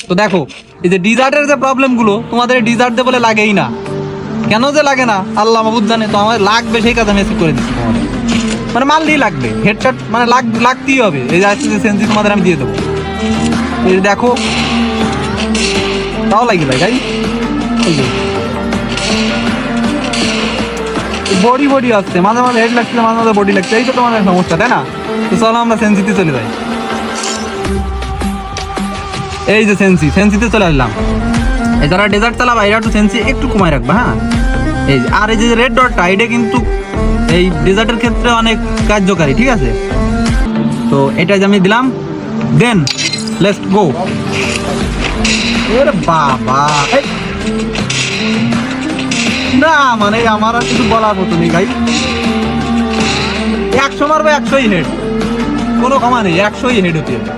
তো দেখো এই যে ডিজার্টের যে প্রবলেমগুলো তোমাদের ডিজার্ট দিয়ে বলে লাগেই না, কেন যে লাগে না আল্লাহ মাহবুদ জানে। তো আমার লাগবে সেই কাজ আমি এসে করে দিচ্ছি তোমাদের, মানে মানলেই লাগবে, হেডশট মানে লাগতেই হবে। এই যে আসছে সেন্সি তোমাদের আমি দিয়ে দেবো, এই যে দেখো তাও লাগি ভাই গাই। এই যে বডি বডি আসছে, মাঝে মাঝে হেড লাগছে, মাঝে মাঝে বডি লাগছে, এই তো তোমাদের সমস্যা, তাই না? তো চলো আমরা সেন্সিতে চলে যাই। এই যে সেন্সিতে চলে আসলাম। এই যারা ডেজার্ট চালাবা এরা একটু সেন্সি একটু কমায় রাখবা, হ্যাঁ। এই আর এই যে রেড ডটটা এটা কিন্তু এই ডেজার্টের ক্ষেত্রে অনেক কার্যকারী, ঠিক আছে? তো এটা যে আমি দিলাম, দেন লেটস গো। ওরে বাবা, না মানে আমার আর কিছু বলার মতো নেই ভাই। 100 মারবে 100ই হেড, কোনো ক্ষমা নেই, 100ই হেড হতে হবে।